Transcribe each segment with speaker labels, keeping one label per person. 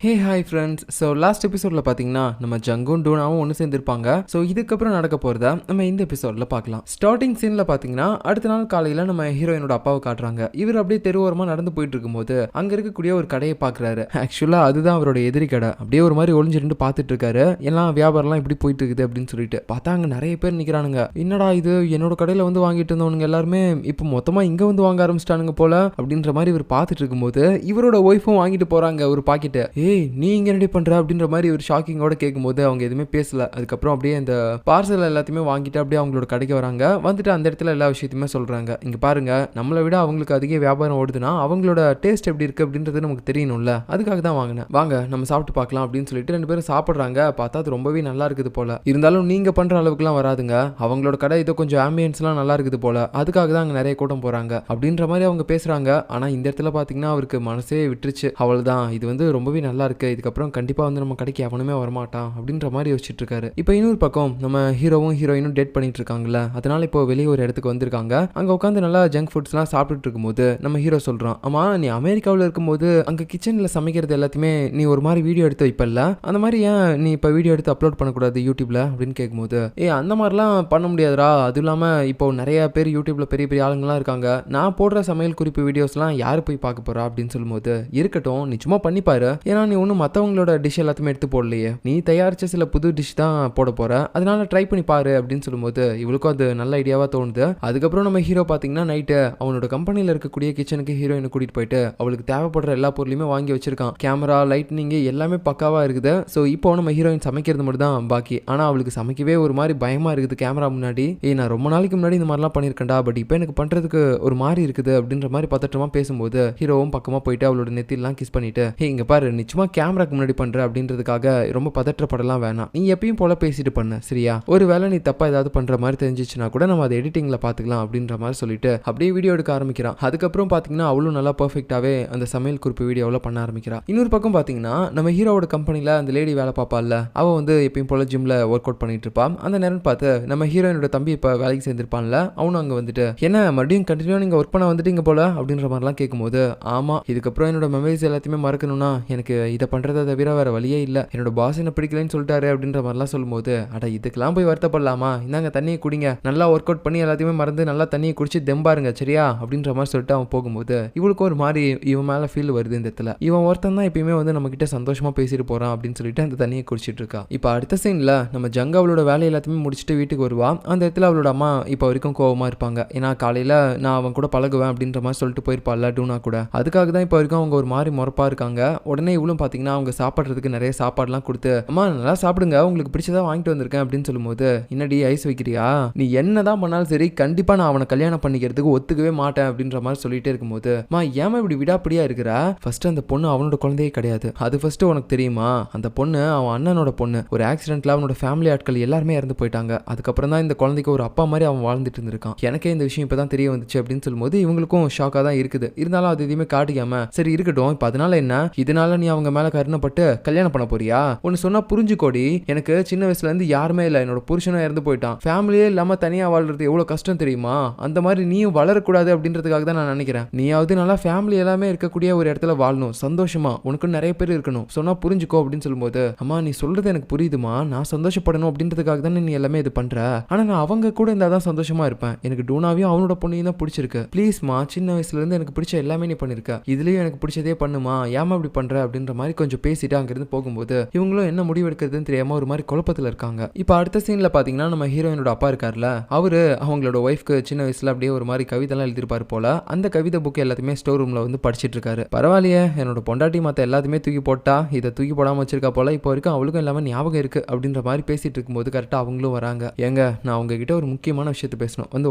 Speaker 1: Hey hi friends. So last எபிசோடில் பார்த்தீங்கன்னா நம்ம ஜங்கும் டூனாவும் ஒன்று சேர்ந்துருப்பாங்க. ஸோ இதுக்கப்புறம் நடக்க போகிறத நம்ம இந்த எபிசோடில் பார்க்கலாம். ஸ்டார்டிங் சீனில் பார்த்தீங்கன்னா அடுத்த நாள் காலையில் நம்ம ஹீரோயினோட அப்பாவை காட்டுறாங்க. இவர் அப்படியே தெருவோரமாக நடந்து போயிட்டு இருக்கும்போது அங்கே இருக்கக்கூடிய ஒரு கடையை பார்க்குறாரு. ஆக்சுவலாக அதுதான் அவரோட எதிரி கடை. அப்படியே ஒரு மாதிரி ஒளிஞ்சிருந்து பார்த்துட்டு இருக்காரு. எல்லாம் வியாபாரம்லாம் இப்படி போயிட்டு இருக்குது அப்படின்னு சொல்லிட்டு பார்த்தா அங்கே நிறைய பேர் நிற்கிறானுங்க. என்னடா இது, என்னோட கடையில் வந்து வாங்கிட்டு இருந்தவனுங்க எல்லாருமே இப்போ மொத்தமாக இங்கே வந்து வாங்க ஆரம்பிச்சிட்டானுங்க போல அப்படின்ற மாதிரி இவர் பார்த்துட்டு இருக்கும்போது இவரோட ஒய்ஃபும் வாங்கிட்டு போகிறாங்க ஒரு பாக்கெட்டு. நீ இங்கே ரெடி பண்ணுற அப்படின்ற மாதிரி ஒரு ஷாக்கிங்கோட கேட்கும்போது அவங்க எதுவுமே பேசல. அதுக்கப்புறம் அப்படியே அந்த பார்சல் எல்லாத்தையுமே வாங்கிட்டு அப்படியே அவங்களோட கடைக்கு வராங்க. வந்துட்டு அந்த இடத்துல எல்லா விஷயத்தையுமே சொல்கிறாங்க. இங்கே பாருங்க, நம்மளை விட அவங்களுக்கு அதிக வியாபாரம் ஓடுதுன்னா அவங்களோட டேஸ்ட் எப்படி இருக்குது அப்படின்றது நமக்கு தெரியணும்ல, அதுக்காக தான் வாங்கினேன். வாங்க நம்ம சாப்பிட்டு பார்க்கலாம் அப்படின்னு சொல்லிட்டு ரெண்டு பேரும் சாப்பிட்றாங்க. பார்த்தா அது ரொம்பவே நல்லா இருக்குது போல. இருந்தாலும் நீங்கள் பண்ணுற அளவுக்குலாம் வராதுங்க. அவங்களோட கடை இதோ கொஞ்சம் ஆம்பியன்ஸ்லாம் நல்லா இருக்குது போல, அதுக்காக தான் அங்கே நிறைய கூட்டம் போகிறாங்க அப்படின்ற மாதிரி அவங்க பேசுகிறாங்க. ஆனால் இந்த இடத்துல பார்த்தீங்கன்னா அவருக்கு மனசே விட்டுருச்சு. அவ்வளோதான், இது வந்து ரொம்பவே நல்லா இருக்கு, இதுக்கப்புறம் கண்டிப்பா வந்து நம்ம கடைக்கு எவனுமே வரமாட்டான் அப்படின்ற மாதிரி யோசிச்சுட்டு இருக்காரு. இப்போ இன்னொரு பக்கம் நம்ம ஹீரோவும் ஹீரோயினும் டேட் பண்ணிட்டு இருக்காங்கல்ல, அதனால இப்போ வெளியே ஒரு இடத்துக்கு வந்திருக்காங்க. அங்க உட்காந்து நல்லா ஜங்க் ஃபுட்ஸ்லாம் சாப்பிட்டுட்டு இருக்கும்போது நம்ம ஹீரோ சொல்றான், ஆமா நீ அமெரிக்காவில் இருக்கும்போது அங்க கிச்சன்ல சமைக்கிறது எல்லாத்தையுமே நீ ஒரு மாதிரி வீடியோ எடுத்து வைப்பல்ல, அந்த மாதிரி ஏன் நீ இப்போ வீடியோ எடுத்து அப்லோட் பண்ணக்கூடாது யூடியூப்ல அப்படின்னு கேட்கும்போது, அந்த மாதிரிலாம் பண்ண முடியாதுடா, அதுவும் இல்லாம இப்போ நிறைய பேர் யூடியூப்ல பெரிய பெரிய ஆளுங்கலாம் இருக்காங்க, நான் போடுற சமையல் குறிப்பு வீடியோஸ்லாம் யாரு போய் பார்க்க போறா அப்படின்னு சொல்லும்போது, இருக்கட்டும் நீ சும்மா பண்ணிப்பாரு, ஏன்னா நீ ஒன்றும் மற்றவங்களோட டிஷ் எல்லாத்தையுமே எடுத்து போடலையே, நீ தயாரிச்ச சில புது டிஷ் தான் போட போற, அதனால ட்ரை பண்ணி பாரு அப்படின்னு சொல்லும்போது இவளுக்கும் அது நல்ல ஐடியாவா தோணுது. அதுக்கப்புறம் நம்ம ஹீரோ பார்த்தீங்கன்னா நைட்டு அவனோட கம்பெனியில் இருக்கக்கூடிய கிச்சனுக்கு ஹீரோயினை கூட்டிட்டு போயிட்டு அவளுக்கு தேவைப்படுற எல்லா பொருளையுமே வாங்கி வச்சிருக்கான். கேமரா, லைட்னிங் எல்லாமே பக்காவா இருக்குது. ஸோ இப்போ நம்ம ஹீரோயின் சமைக்கிறது மட்டும் தான் பாக்கி. ஆனால் அவளுக்கு சமைக்கவே ஒரு மாதிரி பயமா இருக்குது கேமரா முன்னாடி. நான் ரொம்ப நாளைக்கு முன்னாடி இந்த மாதிரிலாம் பண்ணியிருக்கேன்டா, பட் இப்போ எனக்கு பண்றதுக்கு ஒரு மாதிரி இருக்குது அப்படின்ற மாதிரி பதட்டமா பேசும்போது ஹீரோவும் பக்கமா போயிட்டு அவளோட நெத்திலாம் கிஸ் பண்ணிட்டு, இங்க பாரு நிச்சயமா கேமராக்கு முன்னாடி பண்ற அப்படின்றதுக்காக ரொம்ப பதற்றப்படலாம் வேணாம், நீ எப்பயும் போல பேசிட்டு பண்ண சரியா, ஒருவேளை நீ தப்பா ஏதாவது பண்ற மாதிரி தெரிஞ்சிச்சுன்னா கூட நம்ம அதை எடிட்டிங்ல பாத்துக்கலாம் அப்படின்ற மாதிரி சொல்லிட்டு அப்படியே வீடியோ எடுக்க ஆரம்பிக்கிறான். அதுக்கப்புறம் பாத்தீங்கன்னா அவளும் நல்லா பெர்ஃபெக்டாவே அந்த சமையல் குறிப்பு வீடியோவில் பண்ண ஆரம்பிக்கிறான். இன்னொரு பக்கம் பாத்தீங்கன்னா நம்ம ஹீரோவோட கம்பெனில அந்த லேடி வேலை பார்ப்பாள்ல, அவ வந்து எப்பயும் போல ஜிம்ல ஒர்க் அவுட் பண்ணிட்டு இருப்பான். அந்த நேரம் பார்த்து நம்ம ஹீரோயினோட தம்பி இப்ப வேலைக்கு சேர்ந்திருப்பான்ல, அவனும் அங்க வந்துட்டு, என்ன மறுபடியும் கண்டினியூ நீங்க ஒர்க் பண்ண வந்துட்டீங்க போல அப்படின்ற மாதிரிலாம் கேட்கும்போது, ஆமா இதுக்கப்புறம் என்னோட மெமரிஸ் எல்லாத்தையுமே மறக்கணும்னா எனக்கு இதை பண்றதை தவிர வேற வழியே இல்லை, என்னோட பாஸ் என்ன பிடிக்கலன்னு சொல்லிட்டாரு அப்படின்ற மாதிரிலாம் சொல்லும்போது, அட இதுக்கெல்லாம் போய் வருத்தப்படலாமா, இந்தாங்க தண்ணியை குடிங்க, நல்லா ஒர்க் அவுட் பண்ணி எல்லாத்தையுமே மறந்து நல்லா தண்ணியை குடிச்சு தெம்பாருங்க சரியா அப்படின்ற மாதிரி சொல்லிட்டு அவன் போகும்போது இவளுக்கு ஒரு மாதிரி இவன் மேல ஃபீல் வருது. இந்த இடத்துல இவன் ஒருத்தன் தான் எப்பயுமே வந்து நம்ம கிட்ட சந்தோஷமா பேசிட்டு போறான் அப்படின்னு சொல்லிட்டு அந்த தண்ணியை குடிச்சிட்டு இருக்கா. இப்போ அடுத்த சீன்ல நம்ம ஜங்க அவளோட வேலை எல்லாத்தையுமே முடிச்சுட்டு வீட்டுக்கு வருவா. அந்த இடத்துல அவளோட அம்மா இப்போ வரைக்கும் கோவமா இருப்பாங்க. ஏன்னா காலையில நான் அவன் கூட பழகுவேன் அப்படின்ற மாதிரி சொல்லிட்டு போயிருப்பாள்ல டூனா கூட, அதுக்காக தான் இப்போ வரைக்கும் அவங்க ஒரு மாதிரி முறப்பா இருக்காங்க. உடனே இவளும் பாத்தீங்கன்னா அவங்க சாப்பிட்றதுக்கு நிறைய சாப்பாடுலாம் கொடுத்து, அம்மா நல்லா சாப்பிடுங்க, உங்களுக்கு பிடிச்சதா வாங்கிட்டு வந்திருக்கேன் அப்படின்னு சொல்லும்போது, என்னடி ஐஸ் வைக்கிறியா, நீ என்னதான் பண்ணாலும் சரி கண்டிப்பா நான் அவனை கல்யாணம் பண்ணிக்கிறதுக்கு ஒத்துக்கவே மாட்டேன் அப்படின்ற மாதிரி சொல்லிட்டே இருக்கும்போது, மா ஏமா இப்படி விடாப்படியா இருக்கிற, ஃபர்ஸ்ட் அந்த பொண்ணு அவனோட குழந்தையே கிடையாது, அது ஃபர்ஸ்ட் உனக்கு தெரியுமா, அந்த பொண்ணு அவன் அண்ணனோட பொண்ணு, ஒரு ஆக்சிடென்ட்ல அவனோட ஃபேமிலி ஆட்கள் எல்லாருமே இறந்து போயிட்டாங்க, அதுக்கப்புறம் தான் இந்த குழந்தைக்கு ஒரு அப்பா மாதிரி அவன் வாழ்ந்துட்டு இருந்திருக்கான், எனக்கே இந்த விஷயம் இப்பதான் தெரிய வந்துச்சு அப்படின்னு சொல்லும்போது இவங்களுக்கும் ஷாக்கா தான் இருக்குது. இருந்தாலும் அது எதுவுமே காட்டிக்காம, சரி இருக்கட்டும் இப்ப அதனால என்ன, இதனால நீ அவங்க மேல கருணப்பட்டு கல்யாணம் பண்ண போறியா, ஒன்னு சொன்னா புரிஞ்சுக்கோடி, எனக்கு சின்ன வயசுல இருந்து யாருமே இல்ல, என்னோட புருஷனும் இறந்து போயிட்டான், ஃபேமிலியே இல்லாம தனியா வாழ்றது எவ்வளவு கஷ்டம் தெரியுமா, அந்த மாதிரி நீயும் வளரக்கூடாது அப்படின்றதுக்காக தான் நான் நினைக்கிறேன், நீயாவது நல்லா ஃபேமிலி எல்லாமே இருக்கக்கூடிய ஒரு இடத்துல வாழணும், சந்தோஷமா உனக்கு நிறைய பேர் இருக்கணும், சொன்னா புரிஞ்சுக்கோ அப்படின்னு சொல்லும்போது, அம்மா நீ சொல்றது எனக்கு புரியுதுமா, நான் சந்தோஷப்படணும் அப்படின்றதுக்காக தானே நீ எல்லாமே இது பண்ற, ஆனா நான் அவங்க கூட இருந்தாதான் சந்தோஷமா இருப்பேன், எனக்கு டூனாவையும் அவனோட பொண்ணையும் தான் பிடிச்சிருக்கு, ப்ளீஸ்மா சின்ன வயசுல இருந்து எனக்கு பிடிச்ச எல்லாமே நீ பண்ணிருக்க, இதுலயும் எனக்கு பிடிச்சதே பண்ணுமா, ஏமா இப்படி பண்ற அப்படின்ற மாதிரி கொஞ்சம் பேசிட்டு அங்கிருந்து போகும்போது இவங்களும் என்ன முடிவு எடுக்கிறதுன்னு தெரியாம ஒரு மாதிரி குழப்பத்தில் இருக்காங்க. இப்போ அடுத்த சீன்ல பாத்தீங்கன்னா நம்ம ஹீரோயினோட அப்பா இருக்காருல, அவரு அவங்களோட ஒய்ஃப்க்கு சின்ன வயசுல அப்படியே ஒரு மாதிரி கவிதைலாம் எழுதிருப்பாரு போல, அந்த கவிதை புக் எல்லாத்தையுமே ஸ்டோர் ரூம்ல வந்து படிச்சிட்டு இருக்காரு. பரவாயில்லையே என்னோட பொண்டாட்டி மத்த எல்லாத்தையுமே தூக்கி போட்டா இதை தூக்கி போடாம வச்சிருக்கா போல, இப்போ வரைக்கும் அவளுக்கும் எல்லாமே ஞாபகம் இருக்கு அப்படின்ற மாதிரி பேசிட்டு இருக்கும்போது கரெக்டா அவங்களும் வராங்க. ஏங்க நான் உங்ககிட்ட ஒரு முக்கியமான விஷயத்த பேசணும், வந்து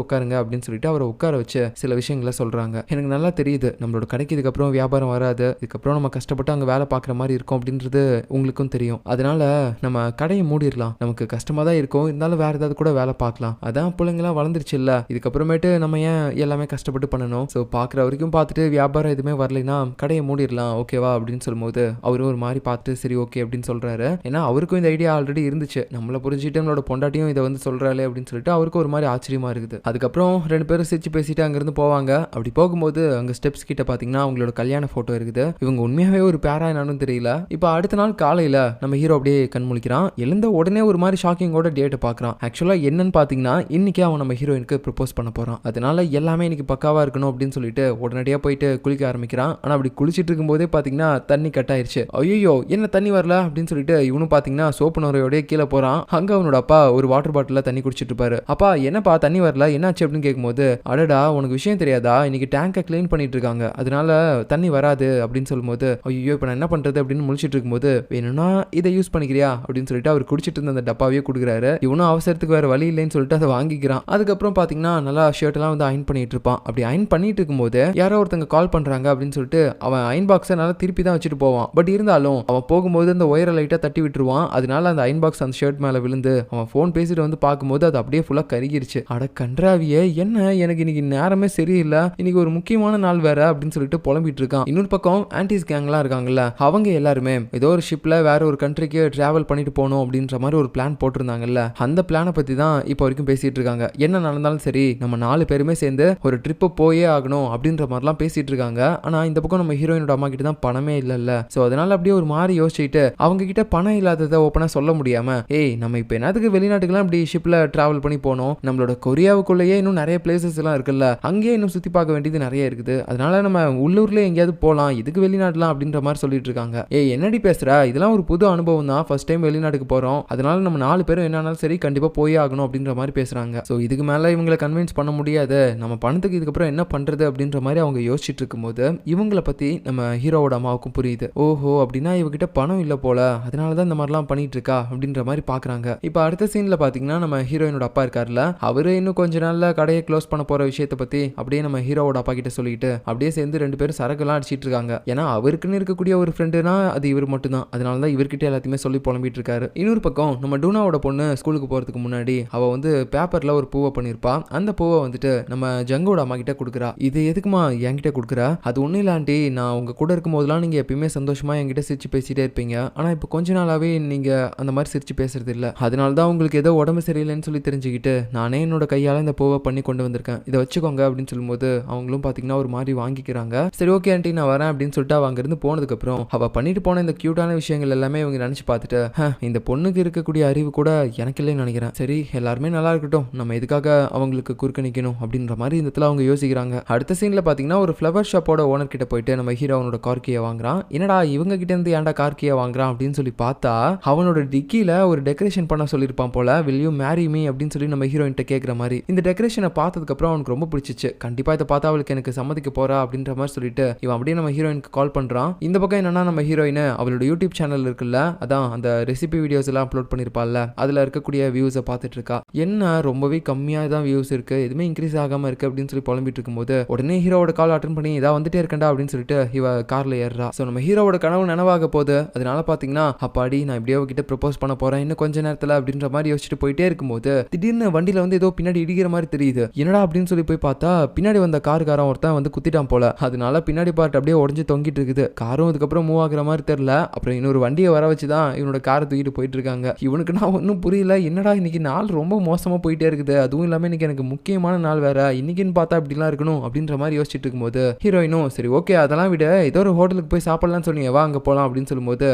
Speaker 1: உட்காருங்க அப்படின்னு சொல்லிட்டு அவரை உட்கார வச்சு சில விஷயங்களை சொல்றாங்க. எனக்கு நல்லா தெரியுது நம்மளோட கடைக்கு இதுக்கப்புறம் வியாபாரம் வராது, இதுக்கப்புறம் நம்ம கஷ்டப்பட்டு அங்க வேலை பார்க்குற மாதிரி இருக்கும் அப்படின்றது உங்களுக்கும் தெரியும், அதனால நம்ம கடையை மூடிடலாம், நமக்கு கஷ்டமா தான் இருக்கும், இருந்தாலும் வேற ஏதாவது கூட வேலை பார்க்கலாம், அதான் பிள்ளைங்களாம் வளர்ந்துருச்சு இல்ல, இதுக்கப்புறமேட்டு நம்ம ஏன் எல்லாமே கஷ்டப்பட்டு பண்ணணும், ஸோ பார்க்குற வரைக்கும் பார்த்துட்டு வியாபாரம் எதுவுமே வரலைன்னா கடையை மூடிடலாம் ஓகேவா அப்படின்னு சொல்லும்போது அவரும் ஒரு மாதிரி பார்த்துட்டு சரி ஓகே அப்படின்னு சொல்றாரு. ஏன்னா அவருக்கும் இந்த ஐடியா ஆல்ரெடி இருந்துச்சு, நம்மளை புரிஞ்சுட்டு நம்மளோட பொண்டாட்டியும் இதை வந்து சொல்றாளே அப்படின்னு சொல்லிட்டு அவருக்கும் ஒரு மாதிரி ஆச்சரியமா இருக்குது. அதுக்கப்புறம் ரெண்டு பேரும் சிரிச்சு பேசிட்டு அங்கிருந்து போவாங்க. அப்படி போகும்போது அங்க ஸ்டெப்ஸ் கிட்ட பாத்தீங்கன்னா அவங்களோட கல்யாண போட்டோ இருக்குது. இவங்க உண்மையாவே ஒரு பேரா என்னன்னு தெரியல. இப்போ அடுத்த நாள் காலையில நம்ம ஹீரோ அப்படியே கண் முழிக்கிறான். எழுந்த உடனே ஒரு மாதிரி ஷாக்கிங்கோட டேட்டை பார்க்கறான். ஆக்சுவலா என்னன்னு பாத்தீங்கன்னா இன்னைக்கு அவன் நம்ம ஹீரோயினுக்கு ப்ரப்போஸ் பண்ண போறான். அதனால எல்லாமே இன்னைக்கு பக்காவா இருக்கணும் அப்படின்னு சொல்லிட்டு உடனடியா போயிட்டு குளிக்க ஆரம்பிக்கிறான். ஆனா அப்படி குளிச்சிட்டு இருக்கும் போதே பாத்தீங்கன்னா தண்ணி கட் ஆயிருச்சு. ஐயோ என்ன தண்ணி வரல அப்படின்னு சொல்லிட்டு இவனும் பாத்தீங்கன்னா சோப்பு நுரையோட கீழே போறான். அங்க அவனோட அப்பா ஒரு வாட்டர் பாட்டில தண்ணி குடிச்சிட்டு இருப்பாரு. அப்பா என்னப்பா தண்ணி வரல என்னாச்சு அப்படின்னு கேட்கும்போது, அடடா உனக்கு விஷயம் தெரியாதா, இன்னைக்கு டேங்கை கிளீன் பண்ணிட்டு இருக்காங்க, அதனால தண்ணி வராது அப்படின்னு சொல்லும்போது, ஐயோ இப்போ நான் என்ன பண்றது அப்படின்னு முழிச்சிட்டு இருக்கும்போது, வேணும்னா இதை யூஸ் பண்ணிக்கிறியா அப்படின்னு சொல்லிட்டு அவர் குடிச்சிட்டு இருந்த அந்த டப்பாவே கொடுக்குறாரு. இவனும் அவசரத்துக்கு வேற வழி இல்லைன்னு சொல்லிட்டு அதை வாங்கிக்கிறான். அதுக்கப்புறம் பாத்தீங்கன்னா நல்லா ஷர்ட் எல்லாம் வந்து அயன் பண்ணிட்டு இருப்பான். அப்படி அயன் பண்ணிட்டு இருக்கும்போது யாரோ ஒருத்தங்க கால் பண்றாங்க அப்படின்னு சொல்லிட்டு அவன் அயன் பாக்ஸை நல்லா திருப்பி தான் வச்சுட்டு போவான். பட் இருந்தாலும் அவன் போகும்போது அந்த ஒயரை லைட்டா தட்டி விட்டுருவான். அதனால அந்த அயன் பாக்ஸ் அந்த ஷர்ட் மேல விழுந்து அவன் போன் பேசிட்டு வந்து பார்க்கும்போது அது அப்படியே ஃபுல்லா கருகிருச்சு. அட கன்றாவியே, என்ன எனக்கு இன்னைக்கு நேரமே சரியில்லை, இன்னைக்கு ஒரு முக்கியமான நாள் வேற அப்படின்னு சொல்லிட்டு புலம்பிட்டு இருக்கான். இன்னொரு பக்கம் ஆன்டிஸ் கேங்லாம் இருக்காங்கல்ல, அவங்க எல்லாருமே ஏதோ ஒரு ஷிப்ல வேற ஒரு கண்ட்ரிக்கு டிராவல் பண்ணிட்டு போகணும் அப்படின்ற மாதிரி ஒரு பிளான் போட்டிருந்தாங்கல்ல, அந்த பிளானை பத்தி தான் இப்போ வரைக்கும் பேசிட்டு இருக்காங்க. என்ன நடந்தாலும் சரி நம்ம 4 பேருமே சேர்ந்து ஒரு ட்ரிப்பு போயே ஆகணும் அப்படின்ற மாதிரிலாம் பேசிட்டு இருக்காங்க. ஆனா இந்த பக்கம் நம்ம ஹீரோயினோட அம்மா கிட்ட தான் பணமே இல்லைல்ல. ஸோ அதனால அப்படியே ஒரு மாதிரி யோசிச்சுட்டு அவங்க கிட்ட பணம் இல்லாததை ஓப்பனா சொல்ல முடியாம, ஏய் நம்ம இப்போ என்னத்துக்கு வெளிநாட்டுக்குலாம் இப்படி ஷிப்ல டிராவல் பண்ணி போனோம், நம்மளோட கொரியாவுக்குள்ளேயே இன்னும் நிறைய பிளேசஸ் எல்லாம் இருக்குல்ல, அங்கேயே இன்னும் சுத்தி பார்க்க வேண்டியது நிறைய இருக்குது, அதனால நம்ம உள்ளூர்ல எங்கேயாவது போகலாம், இதுக்கு வெளிநாட்டுலாம் அப்படின்ற மாதிரி சொல்லிட்டு இருக்காங்க. ஏய் என்னடி பேசுற, இதெல்லாம் ஒரு புது அனுபவம் தான், ஃபர்ஸ்ட் டைம் வெளிநாட்டுக்கு போறோம், அதனால நம்ம 4 பேரும் என்னாலும் சரி கண்டிப்பா போய் ஆகணும் அப்படின்ற மாதிரி பேசுறாங்க. ஸோ இதுக்கு மேல இவங்களை கன்வின்ஸ் பண்ண முடியாது, நம்ம பணத்துக்கு இதுக்கப்புறம் என்ன பண்றது அப்படின்ற மாதிரி அவங்க யோசிச்சுட்டு இருக்கும்போது இவங்களை பத்தி நம்ம ஹீரோவோட அம்மாவுக்கும் புரியுது. ஓஹோ அப்படின்னா இவகிட்ட பணம் இல்லை போல, அதனாலதான் இந்த மாதிரிலாம் பண்ணிட்டு இருக்கா அப்படின்ற மாதிரி பாக்குறாங்க. இப்போ அடுத்த சீன்ல பாத்தீங்கன்னா நம்ம ஹீரோயினோட அப்பா இருக்காருல்ல, அவரு இன்னும் கொஞ்ச நாள்ல கடையை க்ளோஸ் பண்ண போற விஷயத்தை பத்தி அப்படியே நம்ம ஹீரோவோட அப்பா கிட்ட சொல்லிட்டு அப்படியே சேர்ந்து 2 பேரும் சரக்குலாம் அடிச்சிட்டு இருக்காங்க. ஏன்னா அவருக்குன்னு இருக்கக்கூடிய ஒரு ஃப்ரெண்டுனா அது இவர் மட்டும் தான், அதனாலதான் இவர்கிட்ட எல்லாத்தையுமே சொல்லி புலம்பிட்டு இருக்காரு. இன்னொரு பக்கம் நம்ம டூனாவோட பொண்ணு ஸ்கூலுக்கு போறதுக்கு முன்னாடி அவ வந்து பேப்பர்ல ஒரு பூவை பண்ணிருப்பா. அந்த பூவை வந்துட்டு நம்ம ஜங்கோட அம்மா கிட்ட கொடுக்குறா. இது எதுக்குமா என்கிட்ட கொடுக்குறா? அது ஒன்னும் இல்ல ஆண்டி, நான் உங்க கூட இருக்கும் போதெல்லாம் நீங்க எப்பயுமே சந்தோஷமா என்கிட்ட சிரிச்சு பேசிட்டே இருப்பீங்க, ஆனா இப்போ கொஞ்ச நாளாவே நீங்க அந்த மாதிரி சிரிச்சு பேசுறது இல்ல, அதனால தான் உங்களுக்கு ஏதோ உடம்பு சரியில்லைன்னு சொல்லி தெரிஞ்சுக்கிட்டு நானே என்னோட கையால இந்த பூவை பண்ணி கொண்டு வந்திருக்கேன், இதை வச்சுக்கோங்க அப்படின்னு சொல்லும்போது அவங்களும் பாத்தீங்கன்னா ஒரு மாதிரி வாங்கிக்கிறாங்க. சரி ஓகே ஆண்டி நான் வரேன் அப்படின்னு சொல்லிட்டு அவ அங்கிருந்து போனதுக்கு அப்புறம் அவ பண்ணிட்டு போன இந்த கியூட்டான விஷயங்கள் எல்லாமே இவங்க நினைச்சு பார்த்துட்டு, இந்த பொண்ணுக்கு இருக்கக்கூடிய அறிவு கூட எனக்கு இல்லைன்னு நினைக்கிறேன், சரி எல்லாருமே நல்லா இருக்கட்டும், நம்ம எதுக்காக அவங்களுக்கு குறுக்க நிக்கணும் அப்படின்ற மாதிரி இந்த இடத்துல அவங்க யோசிக்கிறாங்க. அடுத்த சீன்ல பாத்தீங்கன்னா ஒரு ஃப்ளவர் ஷாப்போட ஓனர் கிட்ட போயிட்டு நம்ம ஹீரோ அவனோட கார் கீயை வாங்குறான். என்னடா இவங்க கிட்ட இருந்து ஏன்டா கார் கீயை வாங்குறான் அப்படின்னு சொல்லி பார்த்தா அவனோட டிக்கில ஒரு டெக்கரேஷன் பண்ண சொல்லியிருப்பான் போல, will you marry me அப்படின்னு சொல்லி நம்ம ஹீரோயின் கேட்குற மாதிரி. இந்த டெக்கரேஷனை பார்த்ததுக்கு அப்புறம் அவனுக்கு ரொம்ப பிடிச்சிச்சு, கண்டிப்பா இதை பார்த்தா அவளுக்கு எனக்கு சம்மதிக்க போறா அப்படின்ற மாதிரி சொல்லிட்டு இவன் அப்படியே நம்ம ஹீரோயினுக்கு கால் பண்றான். இந்த பக்கம் என்னன்னா நம்ம ஹீரோயின் அவளோட யூடியூப் சேனல் இருக்குல்ல, அதான் அந்த ரெசிபி வீடியோஸ் எல்லாம் அப்லோட் பண்ணிருப்பாள்ல, அதுல இருக்கக்கூடிய வியூஸை பார்த்துட்டு இருக்கா. என்ன ரொம்பவே கம்மியா தான் வியூஸ் இருக்கு, எதுவுமே இன்க்ரீஸ் ஆகாம இருக்கு அப்படின்னு சொல்லி புலம்பிட்டு இருக்கும்போது உடனே ஹீரோவோட கால் அட்டன் பண்ணி இதா வந்துட்டே இருக்கண்டா அப்படின்னு சொல்லிட்டு இவ கார்ல ஏறா. ஸோ நம்ம ஹீரோவோட கனவு நனவாக போகுது. அதனால பாத்தீங்கன்னா அப்பாடி நான் இப்படியே கிட்ட ப்ரப்போஸ் பண்ண போறேன் இன்னும் கொஞ்ச நேரத்துல அப்படின்ற மாதிரி யோசிச்சுட்டு போயிட்டே இருக்கும்போது திடீர்னு வண்டியில வந்து ஏதோ பின்னாடி இடிக்கிற மாதிரி தெரியுது. என்னடா அப்படின்னு சொல்லி போய் பார்த்தா பின்னாடி வந்த காருக்காரன் ஒருத்தன் வந்து குத்திட்டான் போல, அதனால பின்னாடி பார்ட் அப்படியே உடஞ்சு தொங்கிட்டு இருக்குது. காரும் அதுக்கப்புறம் மூவ் ஆகுற மாதிரி தெரியல. அப்புறம் இன்னொரு வண்டியை வர வச்சுதான் இவனோட காரை தூக்கிட்டு போயிட்டு இருக்காங்க. இவனுக்கு நான் ஒன்றும் புரியல, என்னடா இன்னைக்கு நாள் ரொம்ப மோசமா போயிட்டே இருக்குது, அதுவும் இல்லாம இன்னைக்கு எனக்கு முக்கியமான நாள் வேற, இன்னைக்குன்னு பார்த்தா இப்படிலாம் இருக்கணும் அப்படின்ற மாதிரி யோசிச்சுட்டு இருக்கும்போது ஹீரோயினும் சரி ஓகே அதெல்லாம் விட ஏதோ ஒரு ஹோட்டலுக்கு போய் சாப்பிடலாம்னு சொன்னீங்க வா அங்க போலாம் அப்படின்னு சொல்லும்போது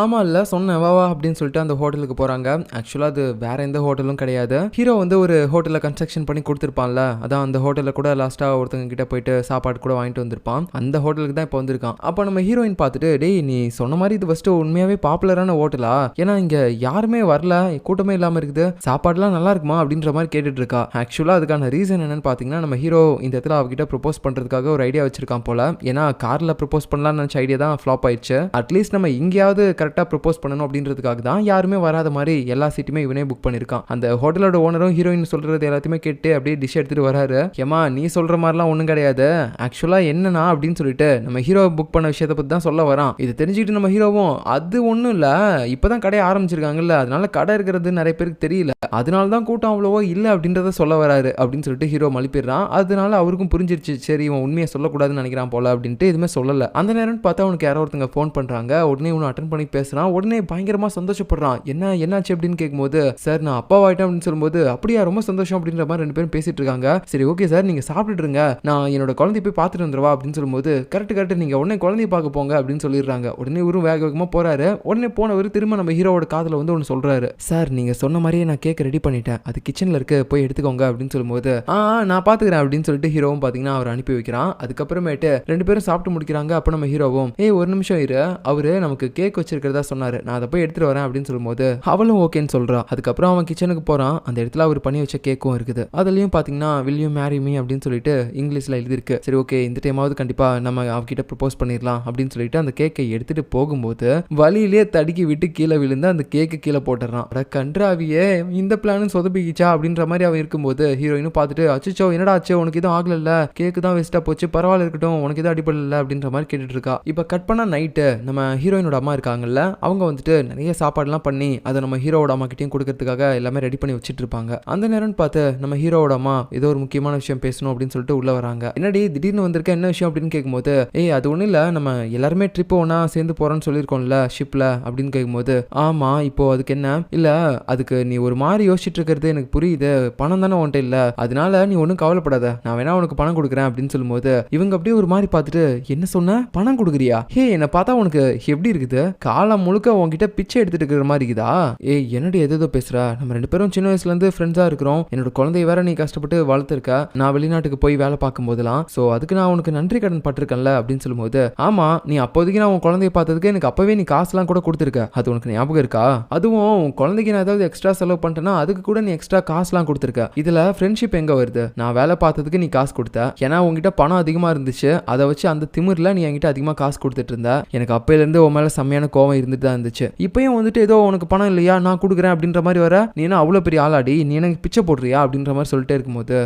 Speaker 1: ஆமா இல்ல சொன்னேன் வா வா அப்படின்னு சொல்லிட்டு அந்த ஹோட்டலுக்கு போறாங்க. ஆக்சுவலா அது வேற எந்த ஹோட்டலும் கிடையாது, ஹீரோ வந்து ஒரு ஹோட்டல்ல கன்ஸ்ட்ரக்ஷன் பண்ணி கொடுத்துருப்பான்ல, அதான் அந்த ஹோட்டல்ல கூட லாஸ்டா ஒருத்தங்க கிட்ட போயிட்டு சாப்பாடு கூட வாங்கிட்டு வந்திருப்பான், அந்த ஹோட்டலுக்கு தான் இப்போ வந்திருக்கான். அப்போ நம்ம ஹீரோயின் பார்த்துட்டு டேய் நீ சொன்ன மாதிரி இது ஃபர்ஸ்ட் உண்மையாவே பாப்புலரான ஹோட்டலா, ஏன்னா இங்க யாருமே வரல கூட்டமே இல்லாம இருக்குது, சாப்பாடுலாம் நல்லா இருக்குமா அப்படின்ற மாதிரி கேட்டுட்டு இருக்கா. ஆக்சுவலா அதுக்கான ரீசன் என்னன்னு பாத்தீங்கன்னா நம்ம ஹீரோ இந்த இடத்துல அவகிட்ட ப்ரொபோஸ் பண்றதுக்காக ஒரு ஐடியா வச்சிருக்கான் போல, ஏன்னா கார்ல ப்ரொபோஸ் பண்ணலாம்னு நினைச்ச ஐடியா தான் ஃப்ளாப் ஆயிடுச்சு, அட்லீஸ்ட் நம்ம இங்கேயாவது கரெக்டா ப்ரொபோஸ் பண்ணணும் அப்படின்றதுக்காக தான் யாருமே வராத மாதிரி எல்லா சீட்டுமே இவனே புக் பண்ணிருக்கான். அந்த ஹோட்டலோட ஓனரும் ஹீரோயின் சொல்றது எல்லாத்தையுமே கேட்டு அப்படியே டிஷ் எடுத்துட்டு வராரு. ஏமா நீ சொல்ற மாதிரிலாம் ஒண்ணும் கிடையாது, ஆக்சுவலா என்னன்னா அப்படின்னு சொல்லிட்டு நம்ம ஹீரோ புக் பண்ண விஷயத்தை பத்தி தான் சொல்ல வரான். இது தெரிஞ்சுக்கிட்டு நம்ம ஹீரோவும் அது ஒண்ணும் இல்ல இப்பதான் கடையை ஆரம்பிச்சிருக்காங்கல்ல, அதனால கடை இருக்கிறது நிறைய பேருக்கு தெரியல, அதனால தான் கூட்டம் அவ்வளவோ இல்ல அப்படின்றத சொல்ல வராரு அப்படின்னு சொல்லிட்டு ஹீரோ மலிப்பிடுறான். அதனால அவருக்கும் புரிஞ்சிருச்சு சரி இவன் உண்மையை சொல்லக்கூடாதுன்னு நினைக்கிறான் போல அப்படின்ட்டு எதுவுமே சொல்லல. அந்த நேரம் பார்த்தா அவனுக்கு யாரோ ஒருத்தங்க ஃபோன் பண்றாங்க. உடனே இவனை அட்டன் பண்ணி பேசுறான். உடனே பயங்கரமா சந்தோஷப்படுறான். என்னாச்சு அப்படின்னு கேட்கும்போது சார் நான் அப்பா ஆயிட்டேன் அப்படின்னு சொல்லும்போது அப்படியா ரொம்ப சந்தோஷம் அப்படின்ற மாதிரி 2 பேரும் பேசிட்டு இருக்காங்க. சரி ஓகே சார் நீங்க சாப்பிட்டுட்டு இருங்க, நான் என்னோட குழந்தைய போய் பார்த்துட்டு வந்துருவா அப்படின்னு சொல்லும்போது கரெக்ட் நீங்க உடனே குழந்தைய பார்க்க போங்க அப்படின்னு சொல்லிடுறாங்க. உடனே இவரும் வேக வேகமா போறாரு. உடனே போனவர் திரும்ப நம்ம ஹீரோவோட காதுல வந்து ஒன்று சொல்றாரு. சார் நீங்க சொன்ன மாதிரியே நான் கேக் ரெடி பண்ணிட்டேன், அது கிச்சன்ல இருக்கு, போய் எடுத்துக்கோங்க அப்படின்னு சொல்லும்போது நான் பாத்துக்கிறேன் அப்படின்னு சொல்லிட்டு ஹீரோவும் பாத்தீங்கன்னா அவர் அனுப்பி வைக்கிறான். அதுக்கப்புறமேட்டு 2 பேரும் சாப்பிட்டு முடிக்கிறாங்க. அப்ப நம்ம ஹீரோவும் ஒரு நிமிஷம் இரு, அவரு நமக்கு கேக் வச்சிருக்கிறதா சொன்னாரு, நான் அதை போய் எடுத்துட்டு வரேன் அப்படின்னு சொல்லும்போது அவளும் ஓகேன்னு சொல்றா. அதுக்கப்புறம் அவன் கிச்சனுக்கு போறான். அந்த இடத்துல அவர் பண்ணி வச்ச கேக்கும் இருக்குது. அதுலயும் பாத்தீங்கன்னா will you marry me அப்படின்னு சொல்லிட்டு இங்கிலீஷ்ல எழுதிருக்கு. சரி ஓகே, இந்த டைமாவது கண்டிப்பா நம்ம அவகிட்ட ப்ரப்போஸ் பண்ணிடலாம் அப்படின்னு சொல்லிட்டு அந்த கேக்கை எடுத்துட்டு போகும்போது வழியிலேயே தடுக்கி விட்டு கீழே விழுந்து அந்த கேக்கு கீழே போட்டுறான். கன்றாவியே, இந்த பிளான் சொதப்பிக்கிச்சா அப்படின்ற மாதிரி அவன் இருக்கும்போது ஹீரோயினும் பார்த்துட்டு அச்சோ என்னடா ஆச்சு, உனக்கு எதுவும் ஆகல, கேக்கு தான் வேஸ்டா போச்சு, பரவாயில்ல இருக்கட்டும், உனக்கு எதுவும் அடிப்படல அப்படின்ற மாதிரி கேட்டுட்டு இருக்கா. இப்ப கட் பண்ணா நைட்டு நம்ம ஹீரோயினோட அம்மா இருக்காங்கல்ல, அவங்க வந்துட்டு நிறைய சாப்பாடுலாம் பண்ணி அதை நம்ம ஹீரோவோட அம்மா கிட்டையும் கொடுக்கறதுக்காக எல்லாமே ரெடி பண்ணி வச்சுட்டு இருப்பாங்க. அந்த நேரம்னு பார்த்து நம்ம ஹீரோவோட அம்மா ஏதோ ஒரு முக்கியமான விஷயம் பேசணும் அப்படின்னு சொல்லிட்டு உள்ள வராங்க. என்னடி திடீர்னு வந்திருக்க, என்ன விஷயம் அப்படின்னு கேட்கும்போது அது ஒன்றும் இல்லை, நம்ம எல்லாருமே ட்ரிப் ஒன்றா சேர்ந்து போகிறோன்னு சொல்லியிருக்கோம்ல ஷிப்பில் அப்படின்னு கேட்கும்போது ஆமாம், இப்போ அதுக்கு என்ன, இல்லை அதுக்கு நீ ஒரு மாதிரி யோசிச்சுட்டு இருக்கிறது எனக்கு புரியுது, பணம் தானே உன்ட்ட இல்லை, அதனால நீ ஒன்றும் கவலைப்படாத, நான் வேணா உனக்கு பணம் கொடுக்குறேன் அப்படின்னு சொல்லும்போது இவங்க அப்படியே ஒரு மாதிரி பார்த்துட்டு என்ன சொன்ன, பணம் கொடுக்குறியா, என்னை பார்த்தா உனக்கு எப்படி இருக்குது, காலம் முழுக்க உன்கிட்ட பிச்சை எடுத்துட்டு இருக்கிற மாதிரி இருக்குதா, என்னடி எதோ பேசுற, நம்ம 2 பேரும் சின்ன வயசுல இருந்து ஃப்ரெண்ட்ஸா இருக்கிறோம், என்னோட குழந்தைய வேற நீ கஷ்டப்பட்டு வளர்த்துருக்க, நான் வெளிநாட்டுக்கு போய் வேலை பார்க்கும் போதெல்லாம், ஸோ அதுக்கு நான் உனக்கு நன்றி கடன் பட்டிருக்கேன்ல அப்படின்னு சொல்லும்போது ஆமா, நீ அப்போதைக்கு நான் உன் குழந்தைய பார்த்ததுக்கு எனக்கு அப்பவே நீ காசுலாம் கூட கொடுத்துருக்க, அது உனக்கு ஞாபகம் இருக்கா, அதுவும் உன் குழந்தைக்கு நான் ஏதாவது எக்ஸ்ட்ரா செலவு பண்ணிட்டேன்னா அதுக்கு கூட நீ எக்ஸ்ட்ரா காசுலாம் கொடுத்துருக்க, இதுல ஃப்ரெண்ட்ஷிப் எங்க வருது, நான் வேலை பார்த்ததுக்கு நீ காசு கொடுத்த, ஏன்னா உங்ககிட்ட பணம் அதிகமா இருந்துச்சு, அதை வச்சு அந்த திமிர்ல நீ என்கிட்ட அதிகமா காசு கொடுத்துட்டு இருந்த, எனக்கு அப்பையில இருந்து உன் மேல செம்மையான கோவம் இருந்துட்டு தான் இருந்துச்சு, இப்பயும் வந்துட்டு ஏதோ உனக்கு பணம் இல்லையா நான் கொடுக்குறேன் அப்படின்ற மாதிரி வர, நீ என்ன அவ்வளவு பெரிய ஆளாடி, நீ எனக்கு பிச்சை போடுறியா அப்படின்ற மாதிரி சொல்லிட்டே இருக்கும்போது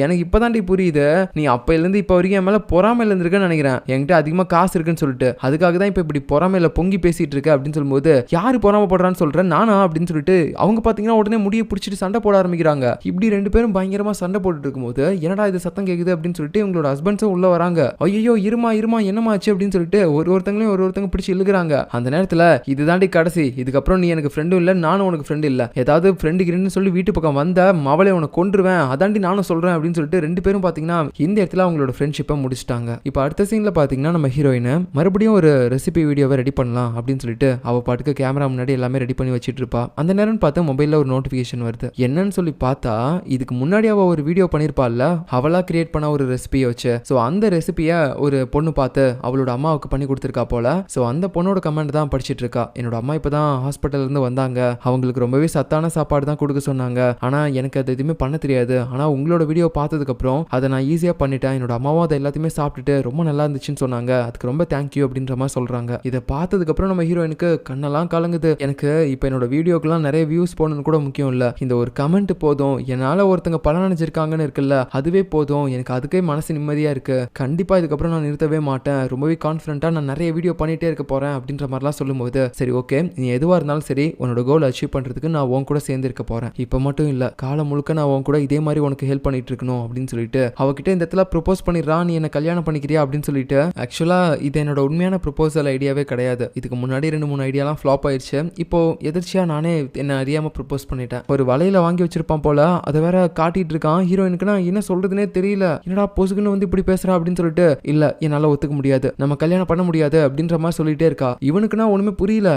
Speaker 1: எனக்கு இப்பதான்டி புரியுது, நீ அப்பையில இருந்து இப்ப வரைக்கும் என் மேல பொறாமையில இருந்திருக்குன்னு நினைக்கிறேன், என்கிட்ட அதிகமா காசு இருக்குன்னு சொல்லிட்டு, அதுக்காக தான் இப்ப இப்படி பொறாமையில பொங்கி பேசிட்டு இருக்க அப்படின்னு சொல்லும்போது யாரு பொறாமப்படுறான்னு சொல்றேன் நானா அப்படின்னு சொல்லிட்டு அவங்க பாத்தீங்கன்னா உடனே முடியை பிடிச்சிட்டு சண்டை போட ஆரம்பிக்கிறாங்க. இப்படி 2 பேரும் பயங்கரமா சண்டை போட்டுட்டு இருக்கும்போது என்னடா இது சத்தம் கேக்குது அப்படின்னு சொல்லிட்டு இவங்களோட ஹஸ்பண்ட்ஸும் உள்ள வராங்க. ஐயோ இருமா என்னமாச்சு அப்படின்னு சொல்லிட்டு ஒருத்தங்க பிடிச்சி இழுக்கிறாங்க. அந்த நேரத்துல இதுதாண்டி கடைசி, இதுக்கப்புறம் நீ எனக்கு ஃப்ரெண்டும் இல்ல, நானும் உனக்கு ஃப்ரெண்ட் இல்ல, ஏதாவது ஃப்ரெண்டுக்கு சொல்லி வீட்டு பக்கம் வந்த மவளை உனக்கு கொன்றுவேன், அதாண்டி நானும் சொல்றேன் அப்படின்னு சொல்லிட்டு 2 பேரும் பாத்தீங்கன்னா இந்த இடத்துல அவங்களோட ஃப்ரெண்ட்ஷிப்பை முடிச்சிட்டாங்க. இப்ப அடுத்த சீன்ல பாத்தீங்கன்னா நம்ம ஹீரோயின் மறுபடியும் ஒரு ரெசிபி வீடியோவை ரெடி பண்ணலாம் அப்படின்னு சொல்லிட்டு அவ பாட்டுக்கு கேமரா முன்னாடி எல்லாமே ரெடி பண்ணி வச்சிட்டு இருப்பா. அந்த நேரம் பார்த்து மொபைல்ல ஒரு நோட்டிபிகேஷன் வருது. என்னன்னு சொல்லி பார்த்தா இதுக்கு முன்னாடி அவ ஒரு வீடியோ பண்ணிருப்பாள்ல, அவளா கிரியேட் பண்ண ஒரு ரெசிபியை வச்சு, சோ அந்த ரெசிபியை ஒரு பொண்ணு பார்த்து அவளோட அம்மாவுக்கு பண்ணி கொடுத்துருக்கா போல. சோ அந்த பொண்ணோட கமெண்ட் தான் படிச்சிட்டு இருக்கா. என்னோட அம்மா இப்பதான் ஹாஸ்பிட்டல்ல இருந்து வந்தாங்க, அவங்களுக்கு ரொம்பவே சத்தான சாப்பாடு தான் கொடுக்க சொன்னாங்க, ஆனா எனக்கு அது எதுவுமே பண்ண தெரியாது, ஆனா உங்களோட வீடியோ பார்த்ததுக்கு அப்புறம் அதை நான் ஈஸியா பண்ணிட்டேன், என்னோட அம்மாவும் அதை எல்லாத்தையுமே சாப்பிட்டுட்டு ரொம்ப நல்லா இருந்துச்சுன்னு சொன்னாங்க, அதுக்கு ரொம்ப தேங்க்யூ அப்படின்ற மாதிரி சொல்றாங்க. இதை பார்த்ததுக்கு அப்புறம் நம்ம ஹீரோயினுக்கு கண்ணெல்லாம் கலங்குது. எனக்கு இப்போ என்னோட வீடியோக்கெல்லாம் நிறைய வியூஸ் போகணும்னு கூட முக்கியம் இல்ல, இந்த ஒரு கமெண்ட் போதும், என்னால ஒருத்தங்க பலன் நினைச்சிருக்காங்கன்னு இருக்குல்ல அதுவே போதும், எனக்கு அதுக்கே மனசு நிம்மதியா இருக்கு, கண்டிப்பா இதுக்கப்புறம் நான் நிறுத்தவே மாட்டேன், ரொம்பவே கான்ஃபிடென்ட்டா நான் நிறைய வீடியோ பண்ணிட்டே இருக்க போறேன் அப்படின்ற மாதிரிலாம் சொல்லும்போது சரி ஓகே, நீ எதுவா இருந்தாலும் சரி உன்னோட கோல் அச்சீவ் பண்றதுக்கு நான் உன் கூட சேர்ந்து இருக்க போறேன், இப்போ மட்டும் இல்ல காலம் முழுக்க நான் உன் கூட இதே மாதிரி உனக்கு ஹெல்ப் பண்ணிட்டு இருக்கணும் அப்படின்னு சொல்லிட்டு அவகிட்ட இந்த இடத்துல ப்ரொபோஸ் பண்ணிடுறா, நீ என்ன கல்யாணம் பண்ணிக்கிறியா அப்படின்னு சொல்லிட்டு. ஆக்சுவலா இது என்னோட உண்மையான ப்ரொபோசல் ஐடியாவே கிடையாது, இதுக்கு முன்னாடி 2-3 ஐடியாலாம் ஃப்ளாப் ஆயிடுச்சு, இப்போ எதிர்ச்சியா நானே என்ன அறியாம ப்ரொபோஸ் பண்ணிட்டேன். ஒரு வலையில வாங்கி வச்சிருப்பான் போல, அதை வேற காட்டிட்டு இருக்கான். ஹீரோயினுக்கு நான் என்ன சொல்றதுனே தெரியல, என்னடா பொசுக்குன்னு வந்து இப்படி பேசுறா அப்படின்னு சொல்லிட்டு இல்ல என்னால ஒத்துக்க முடியாது, நம்ம கல்யாணம் பண்ண முடியாது அப்படின்ற மாதிரி சொல்லிட்டே இருக்கா. இவனுக்குன்னா ஒண்ணுமே புரியல,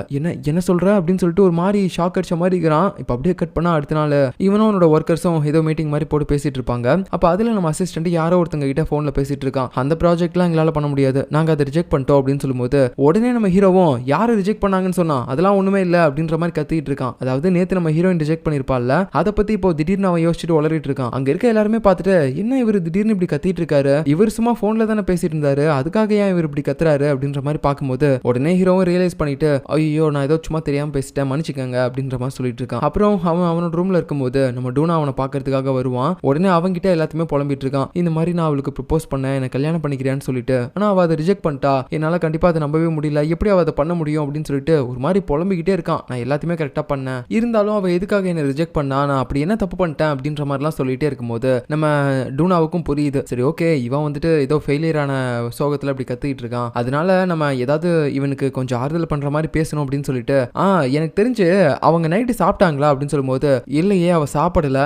Speaker 1: என்ன சொல்ற அப்படின்னு சொல்லிட்டு ஒரு மாதிரி ஷாக் அடிச்ச மாதிரி இருக்கிறான். இப்ப அப்படியே கட் பண்ணா அடுத்த நாள் இவனும் அவனோட ஒர்க்கர்ஸும் ஏதோ மீட்டிங் மாதிரி போட்டு பேசிட்டு இருப்பாங்க. அப்ப அதுல நம்ம அசிஸ்டன்ட் யாரோ ஒருத்தங்க கிட்ட போன்ல பேசிட்டு இருக்கான், அந்த ப்ராஜெக்ட்லாம் எங்களால பண்ண முடியாது, நாங்க அதை ரிஜெக்ட் பண்ணிட்டோம் அப்படின்னு சொல்லும்போது உடனே நம்ம ஹீரோவும் யாரு ரிஜெக்ட் பண்ணாங்கன்னு சொன்னா அதெல்லாம் ஒண்ணுமே இல்ல அப்படின்ற மாதிரி கத்திட்டு இருக்கான். அதாவது நேத்து நம்ம ஹீரோயின் ரிஜெக்ட் பண்ணிருப்பாள்ல, அதை பத்தி இப்போ திடீர்னு அவன் யோசிச்சுட்டு உளறிட்டு இருக்கான். அங்க இருக்க எல்லாருமே பார்த்துட்டு என்ன இவர் திடீர்னு இப்படி கத்திட்டு இருக்காரு, இவர் சும்மா போன்ல தானே பேசிட்டு இருந்தாரு, அதுக்காக ஏன் இவர் இப்படி கத்துறாரு அப்படின்ற மாதிரி பார்க்கும்போது உடனே ஹீரோவும் ரியலைஸ் பண்ணிட்டு ஐயோ நான் ஏதோ சும்மா தெரியாம பேசிட்டேன் மன்னிச்சுக்கங்க அப்படின்ற மாதிரி சொல்லிட்டு இருக்கான். அப்புறம் அவனோட ரூம்ல இருக்கும்போது நம்ம டூனா அவனை பாக்குறதுக்காக வருவான். உடனே அவங்கிட்ட எல்லாத்தையுமே புலம்பிட்டு இருக்கான், இந்த மாதிரி நான் அவளுக்கு ப்ரப்போஸ் பண்ணேன், என்ன கல்யாணம் பண்ணிக்கிறேன்னு சொல்லிட்டு, ஆனா அவ அதை ரிஜெக்ட் பண்ணிட்டா, என்னால கண்டிப்பா அதை நம்பவே முடியல, எப்படி அவ அதை பண்ண முடியும் அப்படின்னு சொல்லிட்டு ஒரு மாதிரி புலம்பிக்கிட்டே இருக்கான். நான் எல்லாத்தையுமே கரெக்டா பண்ணேன், இருந்தாலும் அவ எதுக்காக என்ன ரிஜெக்ட் பண்ணா, நான் அப்படி என்ன தப்பு பண்ணிட்டேன் அப்படின்ற மாதிரிலாம் சொல்லிட்டே இருக்கும்போது நம்ம டூனாவுக்கும் புரியுது, சரி ஓகே இவன் வந்துட்டு ஏதோ ஃபெயிலியரான சோகத்துல அப்படி கத்திக்கிட்டு இருக்கான், அதனால நம்ம ஏதாவது இவனுக்கு கொஞ்சம் ஆறுதல் பண்ற மாதிரி பேசணும் அப்படின்னு சொல்லிட்டு எனக்கு தெரிஞ்சு அவங்க நைட்டு சாப்பிட்டாங்களா அப்படின்னு சொல்லும்போது இல்லையே அவ சாப்பிடல,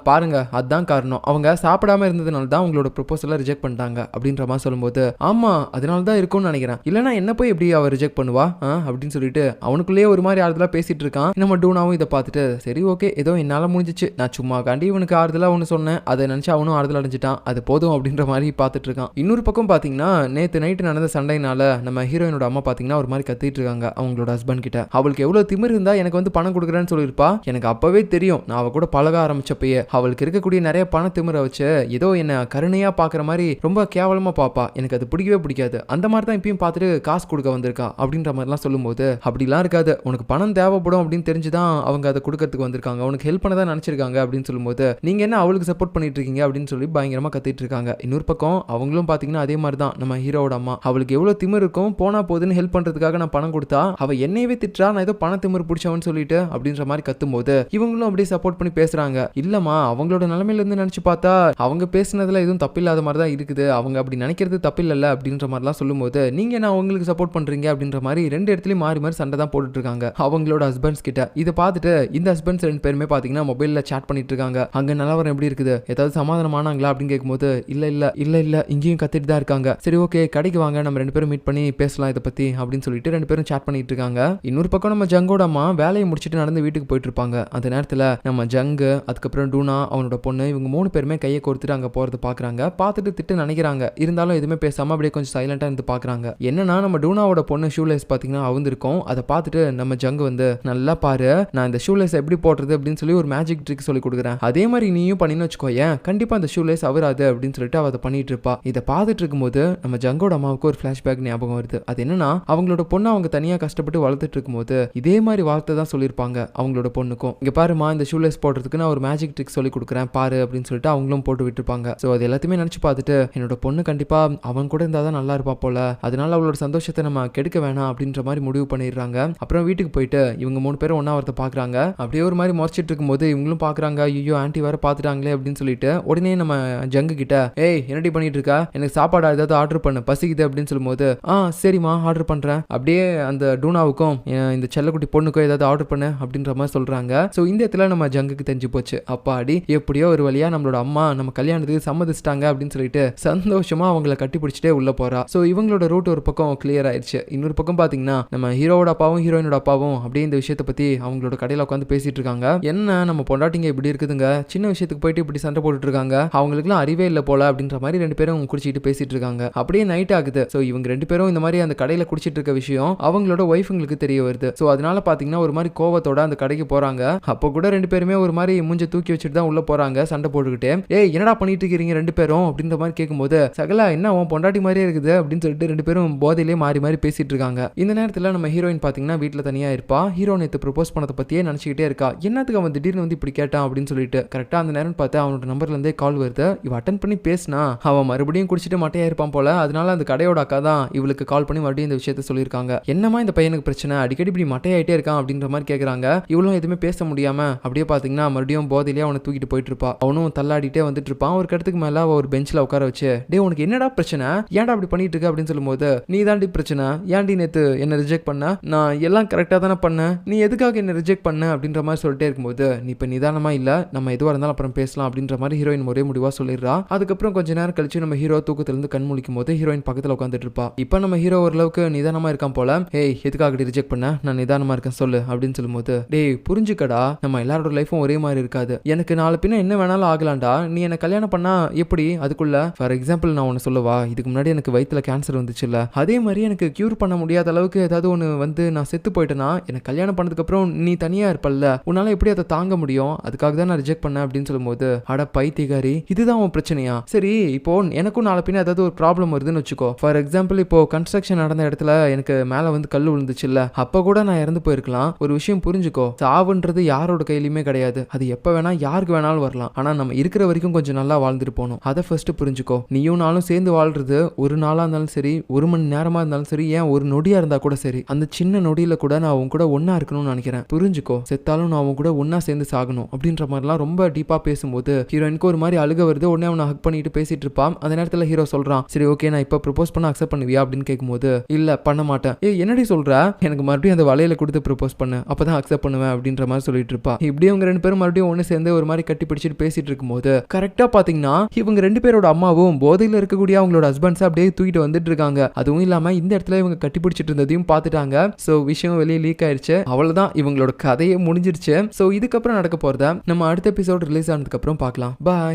Speaker 1: பாருங்க அதுதான் காரணம், அவங்க சாப்பிடாம இருந்ததுனால தான் உங்களோட ப்ரொபோசலை ரிஜெக்ட் பண்ணிட்டாங்க அப்படின்ற மாதிரி சொல்லும்போது ஆமா அதனால தான் இருக்கும்னு நினைக்கிறேன், இல்லனா என்ன போய் எப்படி அவ ரிஜெக்ட் பண்ணுவா அப்படின்னு சொல்லிட்டு அவனுக்குள்ளேயே ஒரு மாதிரி ஆறுதலா பேசிட்டு இருக்கான். நம்ம டூனாவும் இதை பார்த்துட்டு சரி ஓகே ஏதோ என்னால முடிஞ்சிச்சு, நான் சும்மா காண்டி இவனுக்கு ஆறுதலா ஒன்று சொன்னேன், அதை நினைச்சு அவனும் ஆறுதல் அடைஞ்சிட்டான், அது போதும் அப்படின்ற மாதிரி பார்த்துட்டு இருக்கான். இன்னொரு பக்கம் பாத்தீங்கன்னா நேத்து நைட்டு நடந்த சண்டையினால நம்ம ஹீரோயினோட அம்மா பாத்தீங்கன்னா ஒரு மாதிரி கத்திட்டு இருக்காங்க அவங்களோட ஹஸ்பண்ட் கிட்ட. அவளுக்கு எவ்வளவு திமிர் இருந்தா எனக்கு வந்து பணம் கொடுக்குறேன்னு சொல்லியிருப்பா, எனக்கு அப்பவே தெரியும், நான் அவ கூட பழக ஆரம்பிச்சப்பயே அவளுக்கு இருக்கக்கூடிய நிறைய பண திமிரை வச்சு ஏதோ என்ன கருணையா பாக்குற மாதிரி ரொம்ப கேவலமா பாப்பா, எனக்கு அது பிடிக்கவே பிடிக்காது, அந்த மாதிரி தான் இப்பயும் பார்த்துட்டு காசு கொடுக்க வந்திருக்கா அப்படின்ற மாதிரிலாம் சொல்லும்போது அப்படிலாம் இருக்காது, உனக்கு பணம் தேவைப்படும் அப்படின்னு தெரிஞ்சுதான் அவங்க அதை கொடுக்கறதுக்கு வந்திருக்காங்க, உனக்கு ஹெல்ப் பண்ண தான் நினைச்சிருக்காங்க அப்படின்னு சொல்லும்போது நீங்க என்ன அவளுக்கு சப்போர்ட் பண்ணிட்டு இருக்கீங்க அப்படின்னு சொல்லி பயங்கரமா கத்திட்டு இருக்காங்க. இன்னொரு பக்கம் அவங்களும் பாத்தீங்கன்னா அதே மாதிரி தான் நம்ம ஹீரோட அம்மா, அவளுக்கு எவ்வளவு திமிர் இருக்கும், போனா போதுன்னு ஹெல்ப் பண்றதுக்காக நான் பணம் கொடுத்தா அவ என்னையவே திட்டுறா, நான் ஏதோ பண திமிர் பிடிச்சவன்னு சொல்லிட்டு அப்படின்ற மாதிரி கத்தும் போது இவங்களும் அப்படியே சப்போர்ட் பண்ணி பேசுறாங்க. இல்லம்மா அவங்களோட நிலைமையில இருந்து நினைச்சு பார்த்தா அவங்க பேசுனதுல எதுவும் தப்பில்லாத மாதிரி தான் இருக்குது, அவங்க அப்படி நினைக்கிறது தப்பில்ல அப்படின்ற மாதிரிலாம் சொல்லும்போது நீங்க என்ன அவங்களுக்கு சப்போர்ட் பண்றீங்க அப்படின்ற மாதிரி ரெண்டு இடத்துலயும் மாறி மாறி சண்டை தான் போட்டுட்டு இருக்காங்க அவங்களோட ஹஸ்பண்ட்ஸ் கிட்ட. இதை பார்த்துட்டு இந்த ஹஸ்பண்ட்ஸ் ரெண்டு பேருமே பாத்தீங்கன்னா மொபைல்ல சாட் பண்ணிட்டு இருக்காங்க. அங்க நிலவரம் எப்படி இருக்குது, ஏதாவது சமாதானமானாங்களா அப்படின்னு கேட்கும்போது இல்ல இங்கேயும் கத்திட்டு தான் இருக்காங்க. சரி ஓகே கடைக்கு வாங்க நம்ம ரெண்டு பேரும் மீட் பண்ணி பேசலாம் இதை பத்தி அப்படின்னு சொல்லிட்டு ரெண்டு பேரும் சாட் பண்ணிட்டு இருக்காங்க. இன்னொரு பக்கம் நம்ம ஜங்கோட அம்மா வேலையை முடிச்சுட்டு நடந்து வீட்டுக்கு போயிட்டு இருப்பாங்க. அந்த நேரத்துல நம்ம ஜங்கு அதுக்கப்புறம் டூனா அவனோட பொண்ணு இவங்க மூணு பேருமே கையை கோர்த்துட்டு அங்க போறது பாக்குறாங்க. பார்த்துட்டு திட்டு நினைக்கிறாங்க, இருந்தாலும் எதுவுமே பேசாம அப்படியே கொஞ்சம் சைலண்டா இருந்து பாக்குறாங்க. என்னன்னா நம்ம டூனாவோட பொண்ணு ஷூலேஸ் பாத்தீங்கன்னா அவுந்திருக்கும். அதை பார்த்துட்டு நம்ம ஜங்கு வந்து நல்லா பாரு, நான் இந்த ஷூலேஸ் எப்படி போடுறது அப்படின்னு சொல்லி ஒரு மேஜிக் ட்ரிக் சொல்லி கொடுக்குறேன், அதே மாதிரி நீயும் பண்ணின்னு வச்சுக்கோயேன், கண்டிப்பா அந்த ஷூலேஸ் அவராது அப்படின்னு சொல்லிட்டு அவ அதை பண்ணிட்டு இருப்பா. இதை பார்த்துட்டு இருக்கும்போது நம்ம ஜங்கோட அம்மாவுக்கு ஒரு ஃபிளாஷ்பேக் ஞாபகம் வருது. அது என்னன்னா அவங்களோட பொண்ணு அவங்க தனியா கஷ்டப்பட்டு வளர்த்துட்டு இருக்கும்போது இதே மாதிரி வார்த்தை தான் சொல்லியிருப்பாங்க அவங்களோட பொண்ணுக்கும். இங்க பாருமா இந்த ஷூலேஸ் போடுறதுக்கு நான் ஒரு மேஜிக் ட்ரிக் சொல்லி கொடுக்குறேன் பாரு அப்படின்னு சொல்லிட்டு அவங்களும் போட்டு விட்டுருப்பாங்க. ஸோ அது எல்லாத்தையுமே நினைச்சு பார்த்துட்டு என்னோட பொண்ணு கண்டிப்பா அவன் கூட இருந்தாதான் நல்லா இருப்பா போல, அதனால அவளோட சந்தோஷத்தை நம்ம கெடுக்க வேணாம் அப்படின்ற மாதிரி முடிவு பண்ணிடுறாங்க. அப்புறம் வீட்டுக்கு போயிட்டு இவங்க மூணு பேரும் ஒன்னா ஒருத்த பாக்குறாங்க. அப்படியே ஒரு மாதிரி முறைச்சிட்டு இருக்கும்போது இவங்களும் பாக்குறாங்க, ஐயோ ஆன்ட்டி வேற பாத்துட்டாங்களே அப்படின்னு சொல்லிட்டு உடனே நம்ம ஜங்கு கிட்ட ஏய் என்னடி பண்ணிட்டு இருக்கா, எனக்கு சாப்பாடு ஏதாவது ஆர்டர் பண்ணு பசிக்குது அப்படின்னு சொல்லும்போது சரிம்மா ஆர்டர் பண்றேன், அப்படியே அந்த டூனாவுக்கும் இந்த செல்லக்குட்டி பொண்ணுக்கும் ஏதாவது ஆர்டர் பண்ணு அப்படின்ற மாதிரி சொல்றாங்க. ஸோ இந்த இடத்துல நம்ம ஜங்குக்கு தெரிஞ்சு போச்சு, அப்பாடி எப்படியோ ஒரு வழியா நம்மளோட அம்மா நம்ம கல்யாணத்துக்கு சம்மதிச்சிட்டாங்க அப்படின்னு சொல்லிட்டு சந்தோஷமா அவங்கள கட்டி பிடிச்சிட்டே உள்ள போறா. ஸோ இவங்களோட ரூட் ஒரு பக்கம் கிளியர் ஆயிடுச்சு. இன்னொரு பக்கம் பாத்தீங்கன்னா நம்ம ஹீரோவோட அப்பாவும் ஹீரோயினோட அப்பாவும் அப்படியே இந்த விஷயத்தை பத்தி அவங்களோட கடையில உட்காந்து பேசிட்டு இருக்காங்க. என்ன நம்ம பொண்டாட்டிங்க இப்படி இருக்குதுங்க, சின்ன விஷயத்துக்கு போயிட்டு இப்படி சண்டை போட்டுட்டு இருக்காங்க, அவங்களுக்குலாம் அறிவே இல்லை போல அப்படின்ற மாதிரி ரெண்டு பேரும் குடிச்சிட்டு பேசிட்டு இருக்காங்க. அப்படியே நைட் ஆகுது. ஸோ இவங்க ரெண்டு பேரும் இந்த மாதிரி அந்த கடையில குடிச்சிட்டு இருக்க விஷயம் அவங்களோட ஒய்ஃபுங்களுக்கு தெரிய வருது. ஸோ அதனால பாத்தீங்கன்னா ஒரு மாதிரி கோவத்தோட அந்த கடைக்கு போறாங்க. அப்போ கூட ரெண்டு பேருமே ஒரு மாதிரி மூஞ்ச தூக்கி வச்சுட்டு தான் உள்ள போறாங்க சண்டை போட்டுக்கிட்டு. ஏய் என்னடா பண்ணிட்டு இருக்கீங்க ரெண்டு பேரும் அப்படின்ற மாதிரி கேட்கும்போது சகலா என்ன உன் பொண்டாட்டி மாதிரியே இருக்குது அப்படின்னு சொல்லிட்டு ரெண்டு பேரும் போதையிலே மாறி மாறி பேசிட்டு இருக்காங்க. இந்த நேரத்துல நம்ம ஹீரோயின் பாத்தீங்கன்னா வீட்டுல தனியா இருப்பா. ஹீரோ நேத்து ப்ரொபோஸ் பண்ணதை பத்தியே நினைச்சுக்கிட்டே இருக்கா. என்னத்துக்கு அவன் திடீர்னு வந்து இப்படி கேட்டான் அப்படின்னு சொல்லிட்டு கரெக்டா அந்த நேரம் பார்த்து அவனோட நம்பர்ல இருந்தே கால் வருது. இவ அட்டன் பண்ணி பேசினா அவன் மறுபடியும் குடிச்சிட்டு மட்டையா இருப்பான் போல. அதனால அந்த கடையோட அக்கா தான் இவளுக்கு கால் பண்ணி மறுபடியும் இந்த விஷயத்த சொல்லியிருக்காங்க. என்னமா இந்த பையனுக்கு பிரச்சனை, அடிக்கடி இப்படி மட்டையாயிட்டே இருக்கான் அப்படின்ற மாதிரி கேட்கறாங்க. இவளும் எதுவுமே பேச முடியாம அப்படியே பாத்தீங்கன்னா மறுபடியும் போதையிலேயே அவனை தூக்கிட்டு போயிட்டு இருப்பா. அவனும் தள்ளாடிட்டே வந்துட்டு இருப்பான். ஒரு இடத்துக்கு மேல ஒரு பெஞ்சில் உட்கார வச்சு டே உனக்கு என்னடா பிரச்சனை, ஏன்டா அப்படி பண்ணிட்டு இருக்க அப்படின்னு சொல்லும்போது நீ தாண்டி பிரச்சனை, ஏன்டி நேத்து என்ன ரிஜெக்ட் பண்ண, நான் எல்லாம் கரெக்டா தானே பண்ணேன், நீ எதுக்காக என்ன ரிஜெக்ட் பண்ண அப்படின்ற மாதிரி சொல்லிட்டே இருக்கும்போது நீ இப்ப நிதானமா இல்ல, நம்ம எதுவா இருந்தாலும் அப்புறம் பேசலாம் அப்படின்ற மாதிரி ஹீரோயின் ஒரே முடிவா சொல்லிடுறா. அதுக்கப்புறம் கொஞ்ச நேரம் கழிச்சு நம்ம ஹீரோ தூக்கத்துல இருந்து கண் முழிக்கும் போது ஹீரோயின் பக்கத்துல உட்காந்துட்டு இருப்பா. இப்ப நம்ம ஹீரோ ஓரளவுக்கு நிதானமா இருக்கான் போல. ஏய் எதுக்காக ரிஜெக்ட் பண்ண, நான் நிதானமா இருக்கேன் சொல்லு அப்படின்னு சொல்லும்போது டேய் புரிஞ்சுக்கடா, நம்ம எல்லாரோட லைஃபும் ஒரே மாதிரி இருக்காது, எனக்கு நாலு பின்ன என்ன வேணாலும் ஆகலாம்டா, நீ என்ன கல்யாணம் பண்ணா எப்படி, அதுக்குள்ள ஃபார் எக்ஸாம்பிள் நான் ஒன்னு சொல்லவா, இதுக்கு முன்னாடி எனக்கு வயிற்றுல கேன்சர் வந்துச்சுல்ல, அதே மாதிரி எனக்கு கியூர் பண்ண முடியாத அளவுக்கு ஏதாவது ஒன்று வந்து நான் செத்து போயிட்டேன்னா எனக்கு கல்யாணம் பண்ணதுக்கு அப்புறம் நீ தனியா இருப்பல்ல, உன்னால எப்படி அதை தாங்க முடியும், அதுக்காக தான் நான் ரிஜெக்ட் பண்ணேன் அப்படின்னு சொல்லும்போது அட பைத்தியக்காரி இதுதான் உன் பிரச்சனையா, சரி இப்போ எனக்கும் நாளை பின்ன ஏதாவது ஒரு ப்ராப்ளம் வருதுன்னு வச்சுக்கோ, ஃபார் எக்ஸாம்பிள் இப்போ கன்ஸ்ட்ரக்ஷன் நடந்த இடத்துல எனக்கு மேல வந்து கல் விழுந்துச்சுல்ல, அப்ப கூட நான் இறந்து போயிருக்கலாம். ஒரு விஷயம் புரிஞ்சுக்கோ, சாவுன்றது யாரோட கையிலுமே கிடையாது, அது எப்ப வேணா யாருக்கு வேணாலும் வரலாம், ஆனா நம்ம இருக்கிற வரைக்கும் கொஞ்சம் நல்லா வாழ்ந்துட்டு போகணும், அதை ஃபர்ஸ்ட் புரிஞ்சுக்கோ. நீயும் நாளும் சேர்ந்து வாழ்றது ஒரு நாளா இருந்தாலும் சரி, ஒரு மணி நேரமா இருந்தாலும் சரி, ஏன் ஒரு நொடியா இருந்தா கூட சரி, அந்த சின்ன நொடியில கூட நான் உன் கூட ஒன்னா இருக்கணும்னு நினைக்கிறேன், புரிஞ்சுக்கோ, செத்தாலும் நான் உன் கூட ஒன்னா சேர்ந்து சாகணும் அப்படின்ற மாதிரிலாம் ரொம்ப டீப்பா பேசும்போது ஹீரோயினுக்கு ஒரு மாதிரி அழுக வருது. உடனே அவனை ஹக் பண்ணிட்டு பேசிட்டு இருப்பான். அந்த நேரத்துல ஹீரோ சொல்றான் சரி ஓகே நான் இப்ப ப்ரொபோஸ் பண்ண அக்செப்ட் பண்ணுவியா அப்படின்னு கேட்கும்போது இல்ல பண்ண மாட்டேன். என்னடி சொல்ற, எனக்கு மறுபடியும் அந்த வலையில கொடுத்து ப்ரொபோஸ் பண்ணு அப்பதான் அக்செப்ட் பண்ணுவேன் அப்படின்ற மாதிரி சொல்லிட்டு இருப்பா. இப்படி அவங்க ரெண்டு பேரும் மறுபடியும் ஒன்னு சேர்ந்து ஒரு மாதிரி கட்டி பிடிச்சிட்டு பேசிட்டு இருக்கும்போது கரெக்டா பாத்தீங்கன்னா இவங்க ரெண்டு பேரோட அம்மாவும் போதையில இருக்கக்கூடிய அவங்களோட ஹஸ்பண்ட்ஸ் அப்படியே தூக்கிட்டு வந்துட்டு இருக்காங்க. அது அதுவும் இல்லாம இந்த இடத்துல இவங்க கட்டி பிடிச்சிட்டு இருந்ததையும் பார்த்துட்டாங்க. சோ விஷயம் வெளியே லீக் ஆயிருச்சு. அவ்வளவுதான், இவங்களோட கதையே முடிஞ்சிருச்சு. சோ இதுக்கப்புறம் நடக்க போறத நம்ம அடுத்த எபிசோட் ரிலீஸ் ஆனதுக்கு அப்புறம் பார்க்கலாம். பாய்.